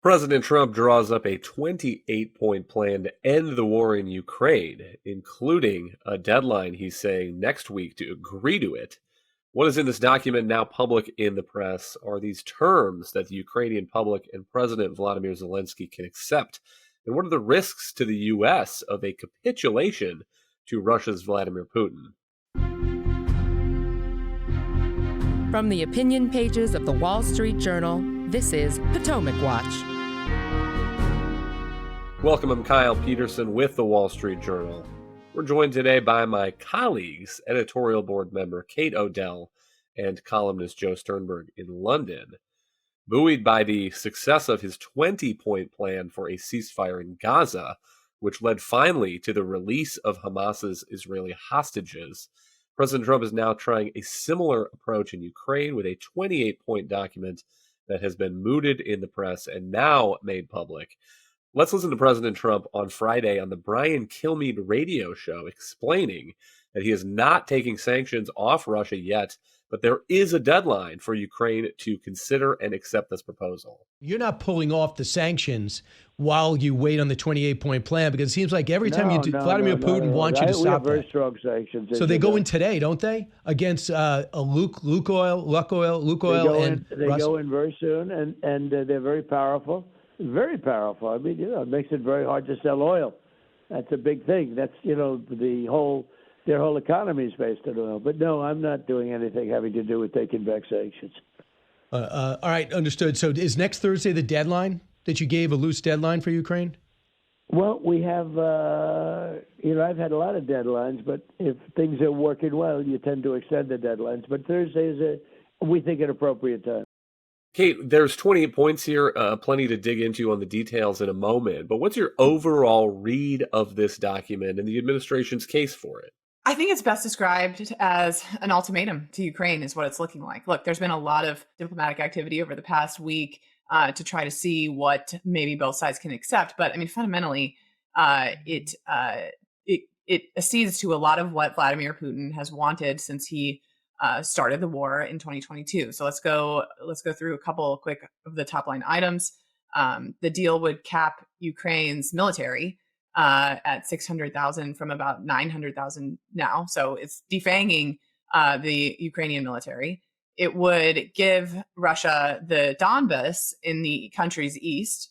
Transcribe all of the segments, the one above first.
President Trump draws up a 28-point plan to end the war in Ukraine, including a deadline, he's saying, next week to agree to it. What is in this document now public in the press are these terms that the Ukrainian public and President Vladimir Zelensky can accept. And what are the risks to the U.S. of a capitulation to Russia's Vladimir Putin? From the opinion pages of the Wall Street Journal, this is Potomac Watch. Welcome, I'm Kyle Peterson with the Wall Street Journal. We're joined today by my colleagues, editorial board member Kate Odell and columnist Joe Sternberg in London. Buoyed by the success of his 20-point plan for a ceasefire in Gaza, which led finally to the release of Hamas's Israeli hostages, President Trump is now trying a similar approach in Ukraine with a 28-point document that has been mooted in the press and now made public. Let's listen to President Trump on Friday on the Brian Kilmeade radio show explaining that he is not taking sanctions off Russia yet, but there is a deadline for Ukraine to consider and accept this proposal. You're not pulling off the sanctions while you wait on the 28-point plan, because it seems like every time Vladimir Putin wants you to stop we have very that. strong sanctions. So they go in today, don't they? Against Lukoil, and they go in very soon, and they're very powerful. Very powerful. I mean, it makes it very hard to sell oil. That's a big thing. That's, their whole economy is based on oil. But no, I'm not doing anything having to do with taking back sanctions. All right, understood. So is next Thursday the deadline that you gave, a loose deadline for Ukraine? Well, we have, I've had a lot of deadlines, but if things are working well, you tend to extend the deadlines. But Thursday is, we think, an appropriate time. Kate, there's 28 points here, plenty to dig into on the details in a moment. But what's your overall read of this document and the administration's case for it? I think it's best described as an ultimatum to Ukraine is what it's looking like. Look, there's been a lot of diplomatic activity over the past week to try to see what maybe both sides can accept. But I mean, fundamentally, it accedes to a lot of what Vladimir Putin has wanted since he started the war in 2022. So let's go through a couple quick of the top line items. The deal would cap Ukraine's military at 600,000 from about 900,000 now. So it's defanging the Ukrainian military. It would give Russia the Donbas in the country's east.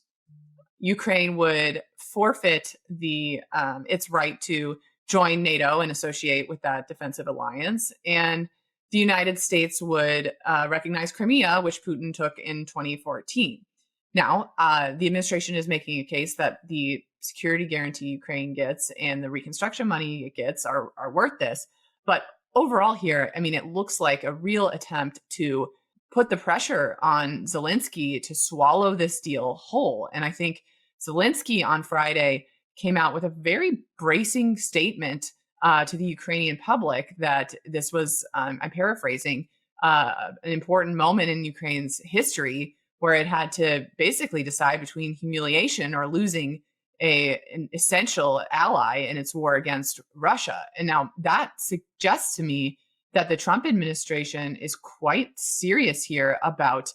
Ukraine would forfeit its right to join NATO and associate with that defensive alliance. And the United States would recognize Crimea, which Putin took in 2014. Now, the administration is making a case that the security guarantee Ukraine gets and the reconstruction money it gets are worth this. But overall here, I mean, it looks like a real attempt to put the pressure on Zelensky to swallow this deal whole. And I think Zelensky on Friday came out with a very bracing statement to the Ukrainian public that this was, I'm paraphrasing, an important moment in Ukraine's history where it had to basically decide between humiliation or losing an essential ally in its war against Russia. And now that suggests to me that the Trump administration is quite serious here about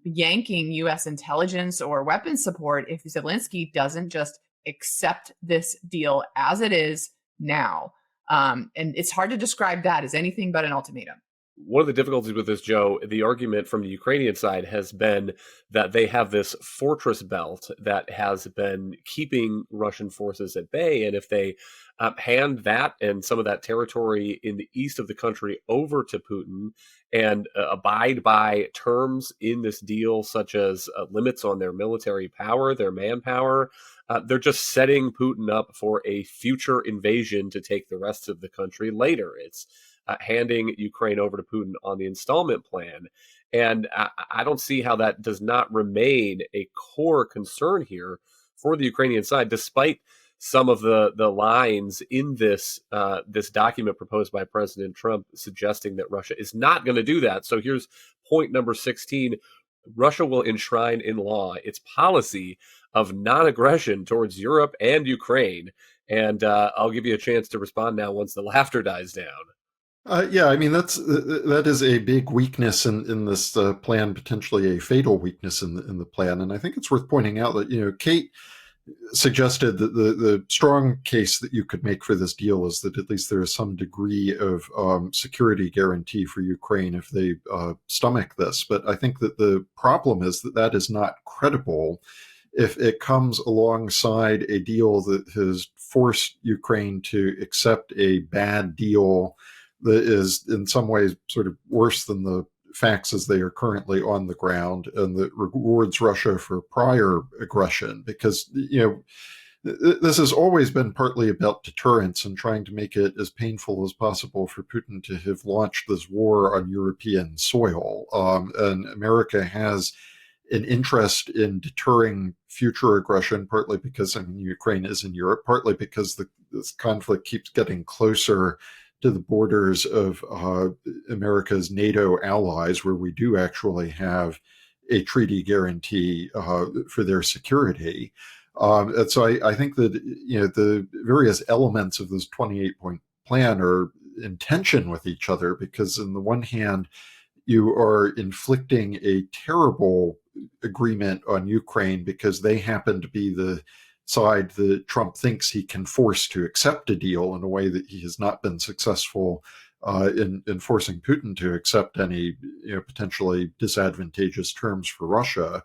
yanking U.S. intelligence or weapons support if Zelensky doesn't just accept this deal as it is now. And it's hard to describe that as anything but an ultimatum. One of the difficulties with this, Joe, the argument from the Ukrainian side has been that they have this fortress belt that has been keeping Russian forces at bay. And if they hand that and some of that territory in the east of the country over to Putin and abide by terms in this deal, such as limits on their military power, their manpower, they're just setting Putin up for a future invasion to take the rest of the country later. It's handing Ukraine over to Putin on the installment plan. And I don't see how that does not remain a core concern here for the Ukrainian side, despite some of the lines in this document proposed by President Trump suggesting that Russia is not going to do that. So here's point number 16. Russia will enshrine in law its policy of non-aggression towards Europe and Ukraine. And I'll give you a chance to respond now once the laughter dies down. Yeah, I mean that is a big weakness in this plan, potentially a fatal weakness in the plan. And I think it's worth pointing out that Kate suggested that the strong case that you could make for this deal is that at least there is some degree of security guarantee for Ukraine if they stomach this. But I think that the problem is that that is not credible if it comes alongside a deal that has forced Ukraine to accept a bad deal that is in some ways sort of worse than the facts as they are currently on the ground, and that rewards Russia for prior aggression. Because this has always been partly about deterrence and trying to make it as painful as possible for Putin to have launched this war on European soil. And America has an interest in deterring future aggression, partly because Ukraine is in Europe, partly because this conflict keeps getting closer to the borders of America's NATO allies, where we do actually have a treaty guarantee for their security. And so I think that the various elements of this 28-point plan are in tension with each other, because on the one hand, you are inflicting a terrible agreement on Ukraine because they happen to be the side that Trump thinks he can force to accept a deal in a way that he has not been successful in forcing Putin to accept any potentially disadvantageous terms for Russia.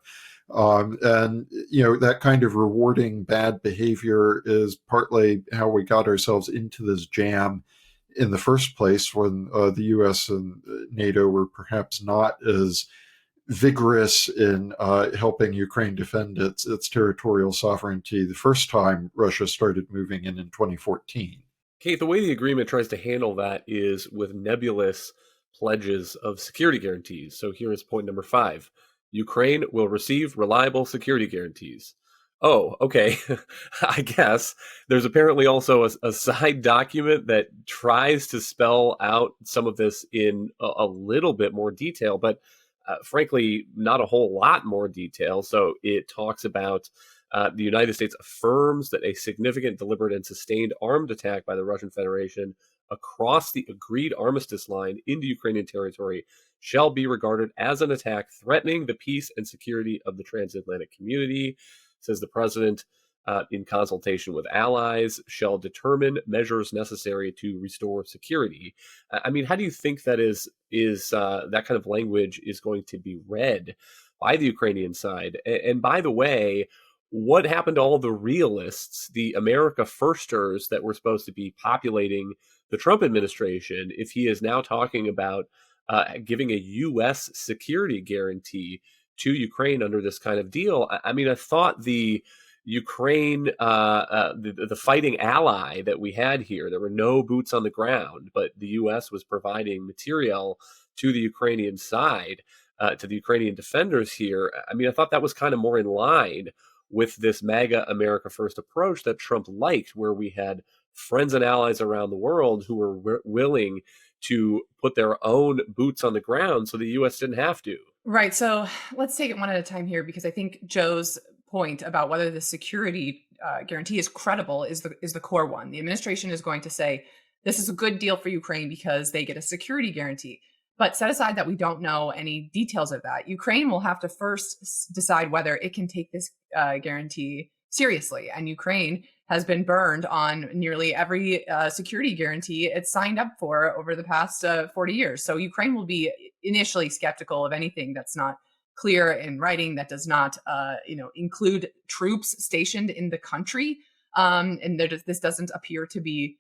And that kind of rewarding bad behavior is partly how we got ourselves into this jam in the first place, when the U.S. and NATO were perhaps not as vigorous in helping Ukraine defend its territorial sovereignty the first time Russia started moving in 2014. Kate, the way the agreement tries to handle that is with nebulous pledges of security guarantees. So here is point number 5. Ukraine will receive reliable security guarantees. Oh, okay. I guess there's apparently also a side document that tries to spell out some of this in a little bit more detail, but frankly, not a whole lot more detail. So it talks about the United States affirms that a significant, deliberate, and sustained armed attack by the Russian Federation across the agreed armistice line into Ukrainian territory shall be regarded as an attack threatening the peace and security of the transatlantic community, says the president. In consultation with allies, shall determine measures necessary to restore security. I mean, how do you think that is that kind of language is going to be read by the Ukrainian side? And by the way, what happened to all the realists, the America firsters that were supposed to be populating the Trump administration, if he is now talking about giving a U.S. security guarantee to Ukraine under this kind of deal? I mean, I thought the Ukraine, the fighting ally that we had here, there were no boots on the ground, but the U.S. was providing material to the Ukrainian side, to the Ukrainian defenders here. I mean, I thought that was kind of more in line with this MAGA America First approach that Trump liked, where we had friends and allies around the world who were willing to put their own boots on the ground so the U.S. didn't have to. Right. So let's take it one at a time here, because I think Joe's point about whether the security guarantee is credible is the core one. The administration is going to say this is a good deal for Ukraine because they get a security guarantee. But set aside that we don't know any details of that, Ukraine will have to first decide whether it can take this guarantee seriously. And Ukraine has been burned on nearly every security guarantee it's signed up for over the past 40 years. So Ukraine will be initially skeptical of anything that's not clear in writing, that does not include troops stationed in the country. And this doesn't appear to be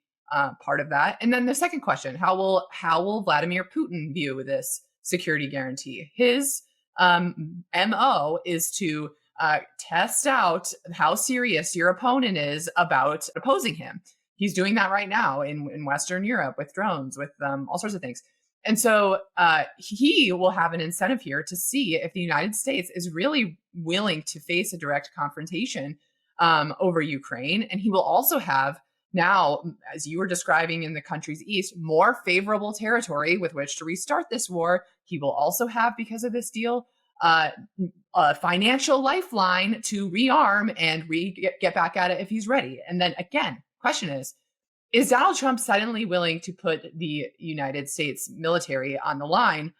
part of that. And then the second question, how will Vladimir Putin view this security guarantee? His MO is to test out how serious your opponent is about opposing him. He's doing that right now in Western Europe with drones, with all sorts of things. And so he will have an incentive here to see if the United States is really willing to face a direct confrontation over Ukraine. And he will also have now, as you were describing in the country's east, more favorable territory with which to restart this war. He will also have, because of this deal, a financial lifeline to rearm and get back at it if he's ready. And then again, question is, Is Donald Trump suddenly willing to put the United States military on the line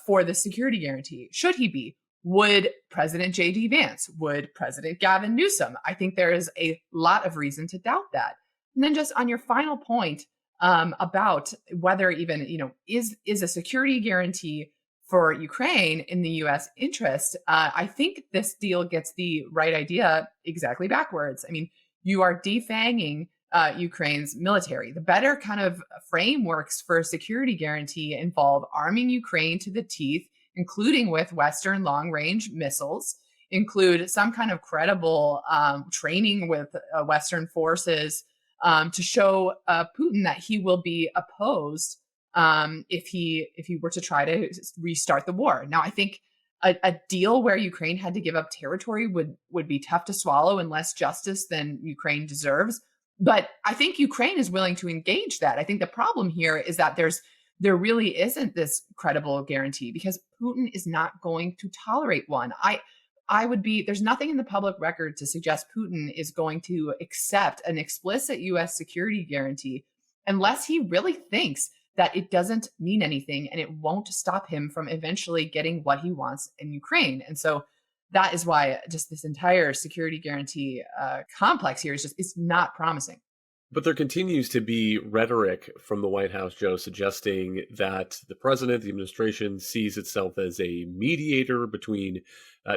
for the security guarantee? Should he be? Would President J.D. Vance? Would President Gavin Newsom? I think there is a lot of reason to doubt that. And then just on your final point about whether even, is a security guarantee for Ukraine in the U.S. interest, I think this deal gets the right idea exactly backwards. I mean, you are defanging Ukraine's military. The better kind of frameworks for a security guarantee involve arming Ukraine to the teeth, including with Western long-range missiles, include some kind of credible training with Western forces to show Putin that he will be opposed if he were to try to restart the war. Now, I think a deal where Ukraine had to give up territory would be tough to swallow and less justice than Ukraine deserves. But I think Ukraine is willing to engage that. I think the problem here is that there really isn't this credible guarantee because Putin is not going to tolerate one. There's nothing in the public record to suggest Putin is going to accept an explicit US security guarantee unless he really thinks that it doesn't mean anything and it won't stop him from eventually getting what he wants in Ukraine. And so that is why just this entire security guarantee complex here it's not promising. But there continues to be rhetoric from the White House, Joe, suggesting that the president, the administration, sees itself as a mediator between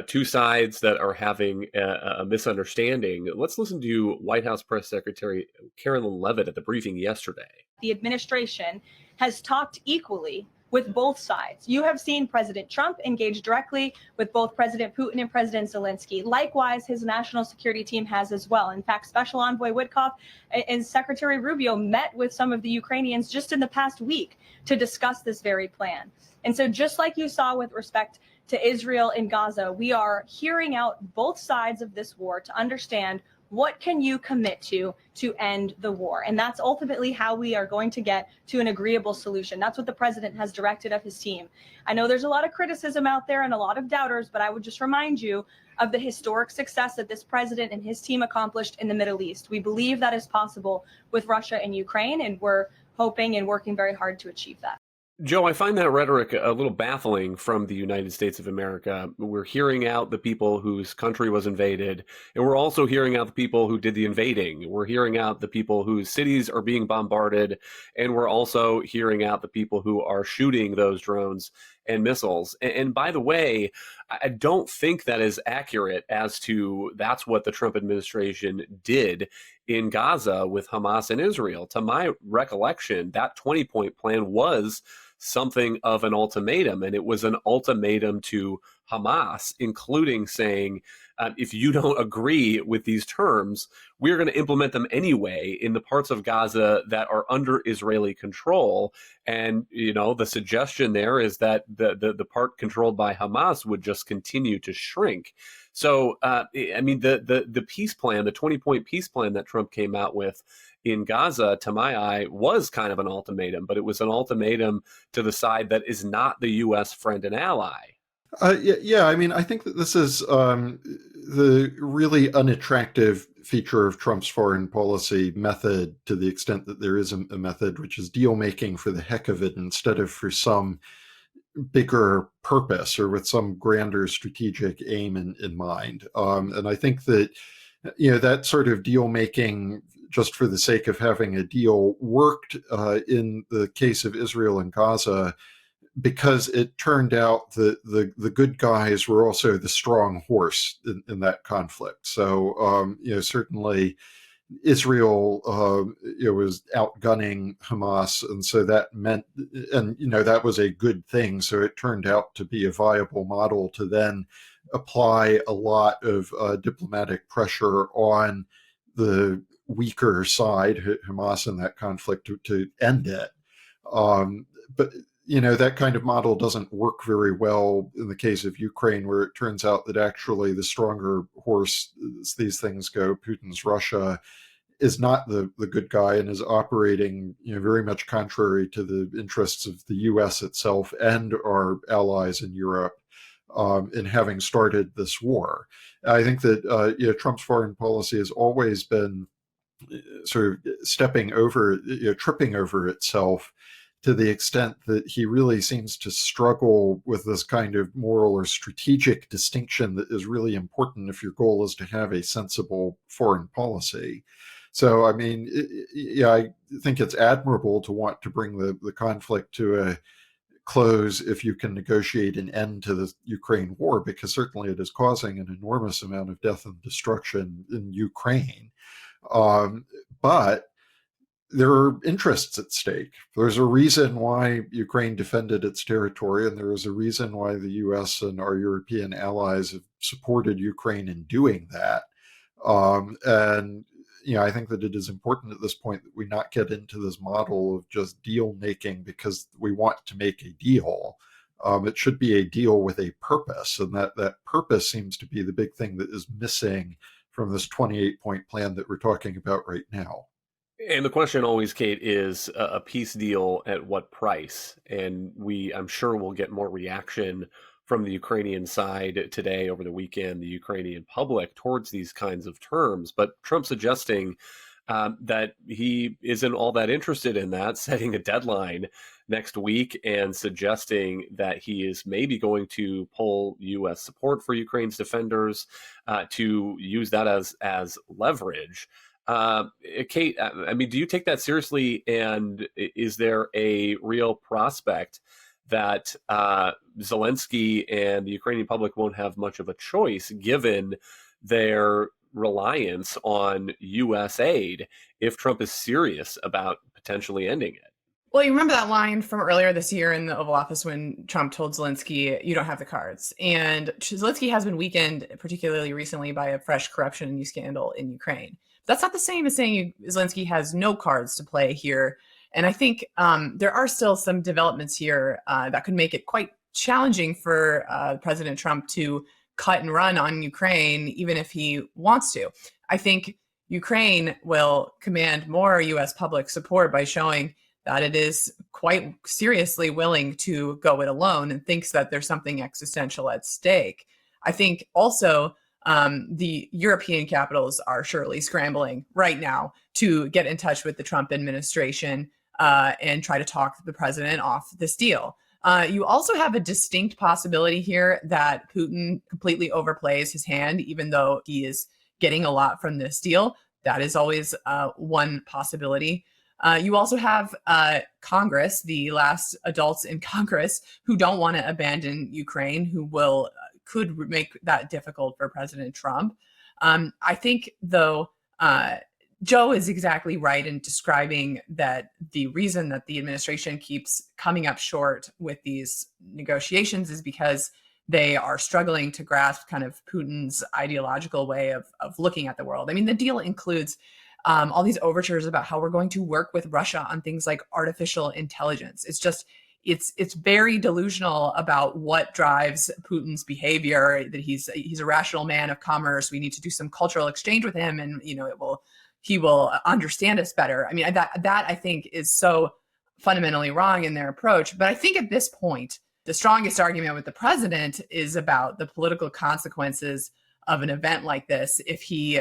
two sides that are having a misunderstanding. Let's listen to White House Press Secretary Carolyn Leavitt at the briefing yesterday. The administration has talked equally with both sides. You have seen President Trump engage directly with both President Putin and President Zelensky. Likewise, his national security team has as well. In fact, Special Envoy Witkoff and Secretary Rubio met with some of the Ukrainians just in the past week to discuss this very plan. And so just like you saw with respect to Israel and Gaza, we are hearing out both sides of this war to understand what can you commit to end the war? And that's ultimately how we are going to get to an agreeable solution. That's what the president has directed of his team. I know there's a lot of criticism out there and a lot of doubters, but I would just remind you of the historic success that this president and his team accomplished in the Middle East. We believe that is possible with Russia and Ukraine, and we're hoping and working very hard to achieve that. Joe, I find that rhetoric a little baffling from the United States of America. We're hearing out the people whose country was invaded, and we're also hearing out the people who did the invading. We're hearing out the people whose cities are being bombarded, and we're also hearing out the people who are shooting those drones and missiles. And by the way, I don't think that is accurate as to that's what the Trump administration did in Gaza with Hamas and Israel. To my recollection, that 20-point plan was something of an ultimatum, and it was an ultimatum to Hamas, including saying, if you don't agree with these terms, we're going to implement them anyway in the parts of Gaza that are under Israeli control. And, the suggestion there is that the part controlled by Hamas would just continue to shrink. So, the peace plan, the 20-point peace plan that Trump came out with in Gaza, to my eye, was kind of an ultimatum, but it was an ultimatum to the side that is not the U.S. friend and ally. I think that this is the really unattractive feature of Trump's foreign policy method, to the extent that there is a method, which is deal making for the heck of it instead of for some bigger purpose or with some grander strategic aim in mind. And I think that, that sort of deal making just for the sake of having a deal worked in the case of Israel and Gaza, because it turned out that the good guys were also the strong horse in that conflict. So, certainly Israel, was outgunning Hamas. And so that meant, and, that was a good thing. So it turned out to be a viable model to then apply a lot of diplomatic pressure on the weaker side, Hamas, in that conflict to end it. But that kind of model doesn't work very well in the case of Ukraine, where it turns out that actually the stronger horse, as these things go, Putin's Russia, is not the good guy and is operating very much contrary to the interests of the U.S. itself and our allies in Europe in having started this war. I think that Trump's foreign policy has always been sort of stepping over, tripping over itself to the extent that he really seems to struggle with this kind of moral or strategic distinction that is really important if your goal is to have a sensible foreign policy. So, I mean, I think it's admirable to want to bring the conflict to a close if you can negotiate an end to the Ukraine war, because certainly it is causing an enormous amount of death and destruction in Ukraine. But there are interests at stake. There's a reason why Ukraine defended its territory, and there is a reason why the US and our European allies have supported Ukraine in doing that. And I think that it is important at this point that we not get into this model of just deal making because we want to make a deal. It should be a deal with a purpose, and that purpose seems to be the big thing that is missing from this 28-point plan that we're talking about right now. And the question always, Kate, is a peace deal at what price? And I'm sure we'll get more reaction from the Ukrainian side today, over the weekend, the Ukrainian public towards these kinds of terms. But Trump suggesting that he isn't all that interested in that, setting a deadline next week and suggesting that he is maybe going to pull U.S. support for Ukraine's defenders to use that as leverage. Kate, I mean, do you take that seriously? And is there a real prospect that Zelensky and the Ukrainian public won't have much of a choice given their reliance on U.S. aid if Trump is serious about potentially ending it? Well, you remember that line from earlier this year in the Oval Office when Trump told Zelensky, you don't have the cards. And Zelensky has been weakened, particularly recently, by a fresh corruption and use scandal in Ukraine. That's not the same as saying Zelensky has no cards to play here. And I think there are still some developments here that could make it quite challenging for President Trump to cut and run on Ukraine, even if he wants to. I think Ukraine will command more U.S. public support by showing that it is quite seriously willing to go it alone and thinks that there's something existential at stake. I think also the European capitals are surely scrambling right now to get in touch with the Trump administration and try to talk the president off this deal. You also have a distinct possibility here that Putin completely overplays his hand, even though he is getting a lot from this deal. That is always one possibility. You also have Congress, the last adults in Congress, who don't want to abandon Ukraine, who could make that difficult for President Trump. I think, though, Joe is exactly right in describing that the reason that the administration keeps coming up short with these negotiations is because they are struggling to grasp kind of Putin's ideological way of looking at the world. I mean, the deal includes all these overtures about how we're going to work with Russia on things like artificial intelligence. It's very delusional about what drives Putin's behavior, that he's a rational man of commerce. We need to do some cultural exchange with him, and he will understand us better. I mean, that I think is so fundamentally wrong in their approach. But I think at this point, the strongest argument with the president is about the political consequences of an event like this if he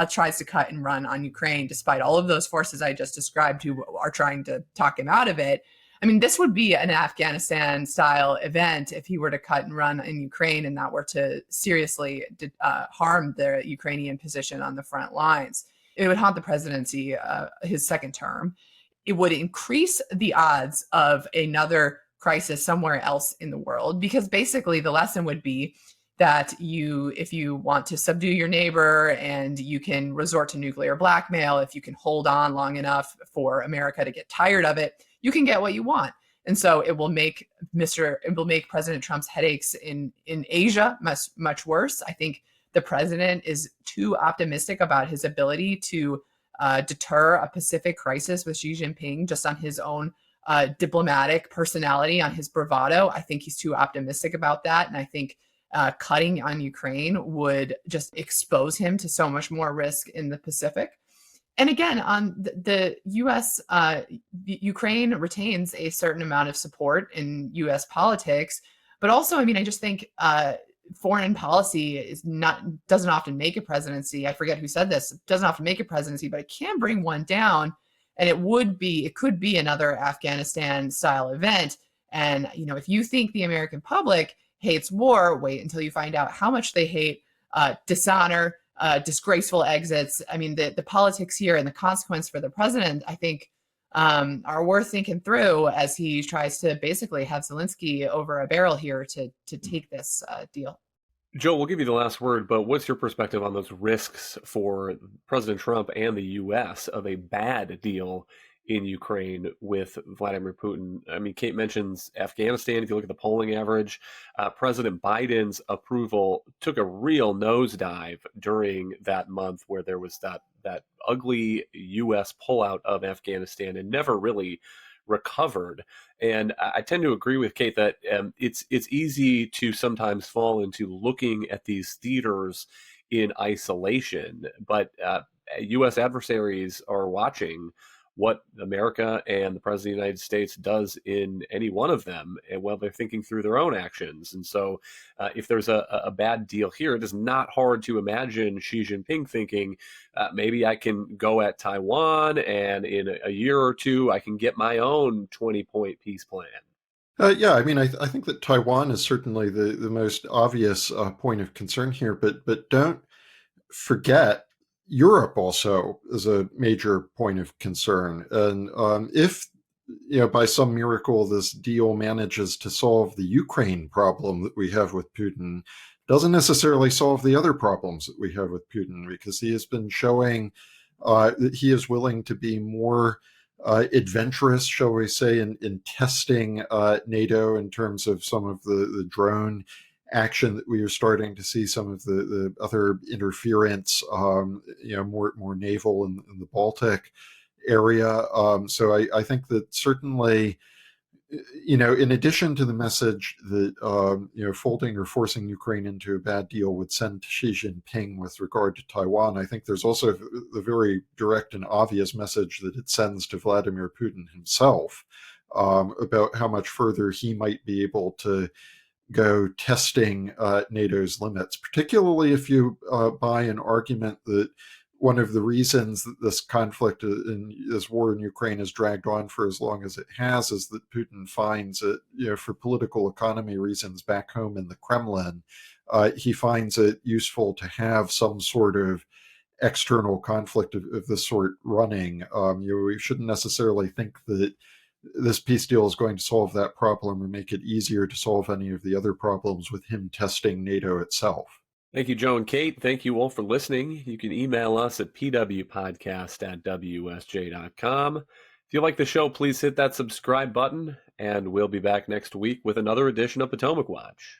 tries to cut and run on Ukraine, despite all of those forces I just described who are trying to talk him out of it. I mean, this would be an Afghanistan-style event if he were to cut and run in Ukraine and that were to seriously harm the Ukrainian position on the front lines. It would haunt the presidency, his second term. It would increase the odds of another crisis somewhere else in the world, because basically the lesson would be that if you want to subdue your neighbor and you can resort to nuclear blackmail, if you can hold on long enough for America to get tired of it, you can get what you want. And so it will make President Trump's headaches in Asia much worse. I think the president is too optimistic about his ability to deter a Pacific crisis with Xi Jinping just on his own diplomatic personality, on his bravado. I think he's too optimistic about that. And I think cutting on Ukraine would just expose him to so much more risk in the Pacific. And again, on the U.S., Ukraine retains a certain amount of support in U.S. politics. But also, I mean, I just think foreign policy doesn't often make a presidency. I forget who said this. It doesn't often make a presidency, but it can bring one down. And it could be another Afghanistan style event. And, if you think the American public hates war, wait until you find out how much they hate dishonor, disgraceful exits. I mean, the politics here and the consequence for the president, I think, are worth thinking through as he tries to basically have Zelensky over a barrel here to take this deal. Joe, we'll give you the last word, but what's your perspective on those risks for President Trump and the U.S. of a bad deal in Ukraine with Vladimir Putin? I mean, Kate mentions Afghanistan. If you look at the polling average, President Biden's approval took a real nosedive during that month where there was that ugly U.S. pullout of Afghanistan and never really recovered. And I tend to agree with Kate that it's easy to sometimes fall into looking at these theaters in isolation, but U.S. adversaries are watching what America and the President of the United States does in any one of them, and while they're thinking through their own actions. And so if there's a bad deal here, it is not hard to imagine Xi Jinping thinking, maybe I can go at Taiwan, and in a year or two, I can get my own 20-point peace plan. Yeah, I mean, I think that Taiwan is certainly the most obvious point of concern here, but don't forget Europe also is a major point of concern. And if, by some miracle, this deal manages to solve the Ukraine problem that we have with Putin, doesn't necessarily solve the other problems that we have with Putin, because he has been showing that he is willing to be more adventurous, shall we say, in testing NATO in terms of some of the drone action that we are starting to see, some of the other interference, more naval in the Baltic area. So I think that certainly, in addition to the message that, folding or forcing Ukraine into a bad deal would send to Xi Jinping with regard to Taiwan, I think there's also the very direct and obvious message that it sends to Vladimir Putin himself about how much further he might be able to go testing NATO's limits, particularly if you buy an argument that one of the reasons that this conflict in this war in Ukraine has dragged on for as long as it has is that Putin finds it, for political economy reasons back home in the Kremlin, he finds it useful to have some sort of external conflict of this sort running. We shouldn't necessarily think that this peace deal is going to solve that problem or make it easier to solve any of the other problems with him testing NATO itself. Thank you, Joe and Kate. Thank you all for listening. You can email us at pwpodcast@wsj.com. If you like the show, please hit that subscribe button, and we'll be back next week with another edition of Potomac Watch.